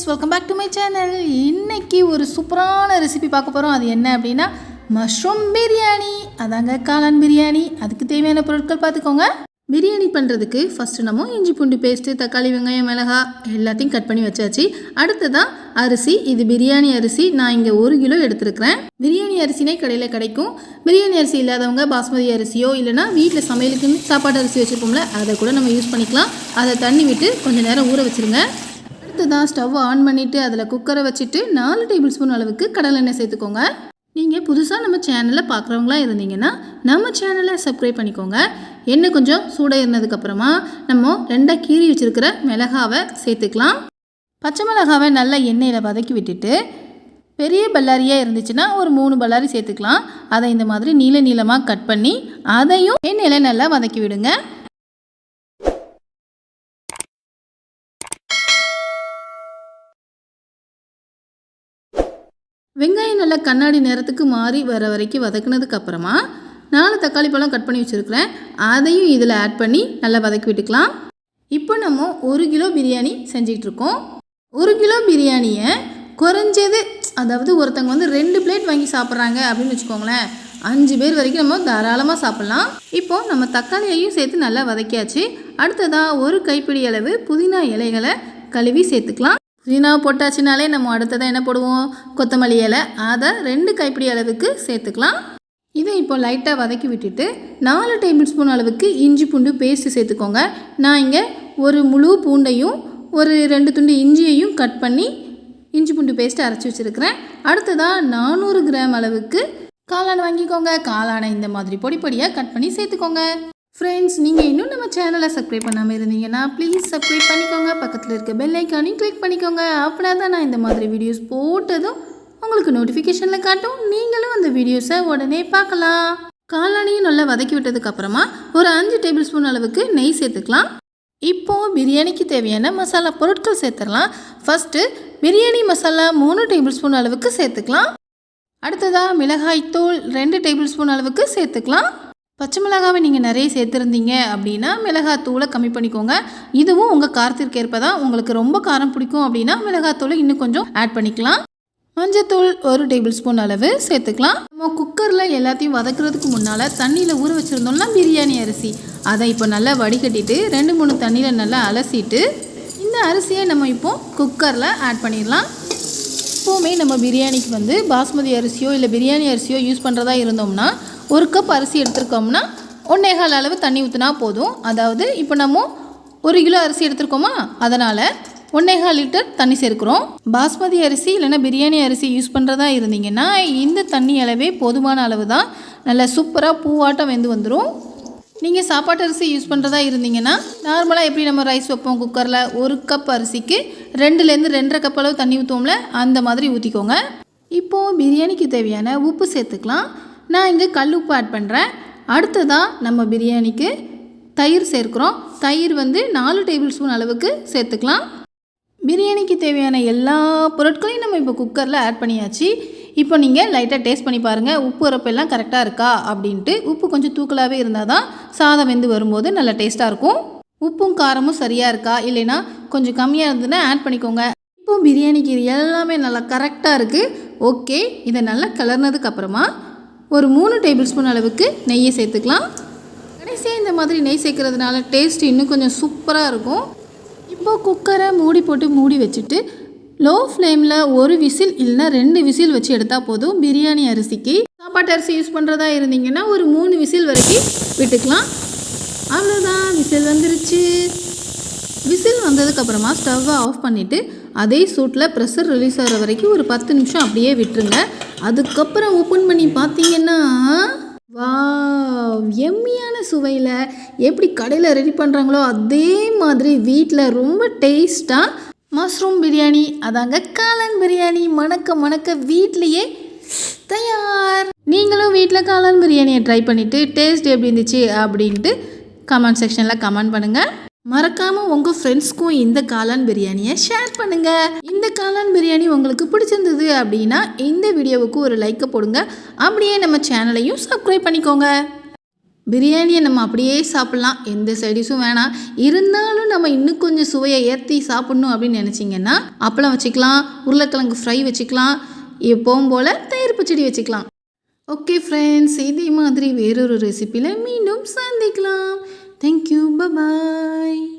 Welcome back to my channel. இன்றைக்கி ஒரு சூப்பரான ரெசிபி பார்க்க போகிறோம். அது என்ன அப்படின்னா மஷ்ரூம் பிரியாணி. அதாங்க காளான் பிரியாணி. அதுக்கு தேவையான பொருட்கள் பார்த்துக்கோங்க. பிரியாணி பண்ணுறதுக்கு ஃபஸ்ட்டு நம்ம இஞ்சி பூண்டு பேஸ்ட்டு, தக்காளி, வெங்காயம், மிளகாய் எல்லாத்தையும் கட் பண்ணி வச்சாச்சு. அடுத்ததான் அரிசி. இது பிரியாணி அரிசி. நான் இங்கே 1 கிலோ எடுத்துருக்கிறேன். பிரியாணி அரிசினே கடையில் கிடைக்கும். பிரியாணி அரிசி இல்லாதவங்க பாஸ்மதி அரிசியோ இல்லைனா வீட்டில் சமையலுக்குன்னு சாப்பாட்டு அரிசி வச்சுருப்போம்ல, அதை கூட நம்ம யூஸ் பண்ணிக்கலாம். அதை தண்ணி விட்டு கொஞ்சம் நேரம் ஊற வச்சுருங்க. அடுத்ததான் ஸ்டவ் ஆன் பண்ணிவிட்டு அதில் குக்கரை வச்சுட்டு 4 டேபிள் ஸ்பூன் அளவுக்கு கடலெண்ணெய் சேர்த்துக்கோங்க. நீங்கள் புதுசாக நம்ம சேனலில் பார்க்குறவங்களாம் இருந்தீங்கன்னா நம்ம சேனலை சப்ஸ்கிரைப் பண்ணிக்கோங்க. எண்ணெய் கொஞ்சம் சூடாக இருந்ததுக்கப்புறமா நம்ம 2 கீறி வச்சுருக்கிற மிளகாவை சேர்த்துக்கலாம். பச்சை மிளகாவை நல்லா எண்ணெயில் வதக்கி விட்டுட்டு பெரிய பல்லாரியாக இருந்துச்சுன்னா ஒரு 3 பல்லாரி சேர்த்துக்கலாம். அதை இந்த மாதிரி நீளமாக கட் பண்ணி அதையும் எண்ணெயில் நல்லா வதக்கி விடுங்க. வெங்காயம் நல்லா கண்ணாடி நேரத்துக்கு மாறி வர வரைக்கும் வதக்குனதுக்கு அப்புறமா 4 தக்காளி பழம் கட் பண்ணி வச்சுருக்கிறேன். அதையும் இதில் ஆட் பண்ணி நல்லா வதக்கி விட்டுக்கலாம். இப்போ நம்ம 1 கிலோ பிரியாணி செஞ்சிகிட்ருக்கோம். 1 கிலோ பிரியாணியை குறைஞ்சது, அதாவது ஒருத்தவங்க 2 பிளேட் வாங்கி சாப்பிட்றாங்க அப்படின்னு வச்சுக்கோங்களேன், 5 பேர் வரைக்கும் நம்ம தாராளமாக சாப்பிட்லாம். இப்போது நம்ம தக்காளியையும் சேர்த்து நல்லா வதக்கியாச்சு. அடுத்ததாக 1 கைப்பிடி அளவு புதினா இலைகளை கழுவி சேர்த்துக்கலாம். புதினாவை போட்டாச்சுனாலே நம்ம அடுத்ததான் என்ன போடுவோம், கொத்தமல்லி இலை. அதை 2 கைப்பிடி அளவுக்கு சேர்த்துக்கலாம். இதை இப்போ லைட்டாக வதக்கி விட்டுட்டு 4 டேபிள் ஸ்பூன் அளவுக்கு இஞ்சி பூண்டு பேஸ்ட்டு சேர்த்துக்கோங்க. நான் இங்கே ஒரு முழு பூண்டையும் ஒரு 2 துண்டு இஞ்சியையும் கட் பண்ணி இஞ்சி பூண்டு பேஸ்ட்டு அரைச்சி வச்சுருக்கிறேன். அடுத்ததாக 400 கிராம் அளவுக்கு காளான் வாங்கிக்கோங்க. காளானை இந்த மாதிரி பொடி பொடியாக கட் பண்ணி சேர்த்துக்கோங்க. ஃப்ரெண்ட்ஸ், நீங்கள் இன்னும் நம்ம சேனலை சப்ஸ்கிரைப் பண்ணாமல் இருந்தீங்கன்னா ப்ளீஸ் சப்ஸ்கிரைப் பண்ணிக்கோங்க. பக்கத்தில் இருக்க பெல் ஐக்கானையும் கிளிக் பண்ணிக்கோங்க. அப்படின்னா தான் நான் இந்த மாதிரி வீடியோஸ் போட்டதும் உங்களுக்கு நோட்டிஃபிகேஷனில் காட்டும். நீங்களும் அந்த வீடியோஸை உடனே பார்க்கலாம். காளானையும் நல்லா வதக்கி விட்டதுக்கப்புறமா ஒரு 5 டேபிள் ஸ்பூன் அளவுக்கு நெய் சேர்த்துக்கலாம். இப்போது பிரியாணிக்கு தேவையான மசாலா பொருட்கள் சேர்த்துடலாம். First biryani masala 3 table spoon அளவுக்கு சேர்த்துக்கலாம். அடுத்ததாக மிளகாய்த்தூள் 2 டேபிள் ஸ்பூன் அளவுக்கு சேர்த்துக்கலாம். பச்சை மிளகாவை நீங்கள் நிறைய சேர்த்துருந்தீங்க அப்படின்னா மிளகாத்தூளை கம்மி பண்ணிக்கோங்க. இதுவும் உங்கள் காரத்திற்கு ஏற்ப தான். உங்களுக்கு ரொம்ப காரம் பிடிக்கும் அப்படின்னா மிளகாத்தூளை இன்னும் கொஞ்சம் ஆட் பண்ணிக்கலாம். மஞ்சத்தூள் 1 டேபிள் ஸ்பூன் அளவு சேர்த்துக்கலாம். நம்ம குக்கரில் எல்லாத்தையும் வதக்குறதுக்கு முன்னால் தண்ணியில் ஊற வச்சுருந்தோம்னா பிரியாணி அரிசி, அதை இப்போ நல்லா வடிகட்டிட்டு 2-3 தண்ணியில் நல்லா அலசிட்டு இந்த அரிசியை நம்ம இப்போது குக்கரில் ஆட் பண்ணிடலாம். எப்போவுமே நம்ம பிரியாணிக்கு பாஸ்மதி அரிசியோ இல்லை பிரியாணி அரிசியோ யூஸ் பண்ணுறதா இருந்தோம்னா 1 கப் அரிசி எடுத்துருக்கோம்னா 1.25 அளவு தண்ணி ஊற்றினா போதும். அதாவது இப்போ நம்ம 1 கிலோ அரிசி எடுத்துருக்கோமா, அதனால் 1.25 லிட்டர் தண்ணி சேர்க்குறோம். பாஸ்மதி அரிசி இல்லைன்னா பிரியாணி அரிசி யூஸ் பண்ணுறதா இருந்தீங்கன்னா இந்த தண்ணி அளவே போதுமான அளவு தான். நல்லா சூப்பராக பூவாட்டம் வெந்து வந்துடும். நீங்கள் சாப்பாட்டு அரிசி யூஸ் பண்ணுறதா இருந்தீங்கன்னா நார்மலாக எப்படி நம்ம ரைஸ் வைப்போம் குக்கரில், 1 கப் அரிசிக்கு 2லேருந்து 2.5 கப் அளவு தண்ணி ஊற்றுவோம்ல, அந்த மாதிரி ஊற்றிக்கோங்க. இப்போது பிரியாணிக்கு தேவையான உப்பு சேர்த்துக்கலாம். நான் இங்கே கல் உப்பு ஆட் பண்ணுறேன். அடுத்ததாக நம்ம பிரியாணிக்கு தயிர் சேர்க்குறோம். தயிர் 4 டேபிள் ஸ்பூன் அளவுக்கு சேர்த்துக்கலாம். பிரியாணிக்கு தேவையான எல்லா பொருட்களையும் நம்ம இப்போ குக்கரில் ஆட் பண்ணியாச்சு. இப்போ நீங்கள் லைட்டாக டேஸ்ட் பண்ணி பாருங்கள், உப்பு உரப்பெல்லாம் கரெக்டாக இருக்கா அப்படின்ட்டு. உப்பு கொஞ்சம் தூக்கலாகவே இருந்தால் தான் சாதம் வெந்து வரும்போது நல்லா டேஸ்ட்டாக இருக்கும். உப்பும் காரமும் சரியாக இருக்கா, இல்லைன்னா கொஞ்சம் கம்மியாக இருந்ததுன்னா ஆட் பண்ணிக்கோங்க. இப்போது பிரியாணிக்கு இது எல்லாமே நல்லா கரெக்டாக இருக்குது. ஓகே, இதை நல்லா கலர்னதுக்கப்புறமா ஒரு 3 டேபிள் ஸ்பூன் அளவுக்கு நெய்யை சேர்த்துக்கலாம். கடைசியாக இந்த மாதிரி நெய் சேர்க்கறதுனால டேஸ்ட் இன்னும் கொஞ்சம் சூப்பராக இருக்கும். இப்போது குக்கரை மூடி போட்டு மூடி வச்சுட்டு லோ ஃப்ளேமில் 1 விசில் இல்லைனா 2 விசில் வச்சு எடுத்தால் போதும். பிரியாணி அரிசிக்கு சாப்பாட்டு அரிசி யூஸ் பண்ணுறதா இருந்தீங்கன்னா ஒரு 3 விசில் வரைக்கும் விட்டுக்கலாம். அவ்வளோதான், விசில் வந்துருச்சு. விசில் வந்ததுக்கப்புறமா ஸ்டவ்வை ஆஃப் பண்ணிவிட்டு அதே சூட்டில் ப்ரெஷர் ரிலீஸ் ஆகிற வரைக்கும் ஒரு 10 நிமிஷம் அப்படியே விட்டுருங்க. அதுக்கப்புறம் ஓப்பன் பண்ணி பார்த்தீங்கன்னா வாவ், எம்மியான சுவையில் எப்படி கடையில் ரெடி பண்ணுறாங்களோ அதே மாதிரி வீட்டில் ரொம்ப டேஸ்ட்டாக மஷ்ரூம் பிரியாணி, அதாங்க காளான் பிரியாணி மணக்க மணக்க வீட்லேயே தயார். நீங்களும் வீட்டில் காளான் பிரியாணியை ட்ரை பண்ணிவிட்டு டேஸ்ட் எப்படி இருந்துச்சு அப்படின்ட்டு கமெண்ட் செக்ஷனில் கமெண்ட் பண்ணுங்கள். மறக்காமல் உங்கள் ஃப்ரெண்ட்ஸ்க்கும் இந்த காளான் பிரியாணியை ஷேர் பண்ணுங்கள். இந்த காளான் பிரியாணி உங்களுக்கு பிடிச்சிருந்தது அப்படின்னா இந்த வீடியோவுக்கு ஒரு லைக்கை போடுங்க. அப்படியே நம்ம சேனலையும் சப்ஸ்கிரைப் பண்ணிக்கோங்க. பிரியாணியை நம்ம அப்படியே சாப்பிட்லாம், எந்த சைடிஷும் வேணாம். இருந்தாலும் நம்ம இன்னும் கொஞ்சம் சுவையை ஏற்றி சாப்பிட்ணும் அப்படின்னு நினச்சிங்கன்னா அப்பளம் வச்சுக்கலாம், உருளைக்கிழங்கு ஃப்ரை வச்சுக்கலாம், எப்பவும் போல் தயிர் பச்சடி வச்சுக்கலாம். ஓகே ஃப்ரெண்ட்ஸ், இதே மாதிரி வேறொரு ரெசிபியில் மீண்டும் சந்திக்கலாம். Thank you, bye bye.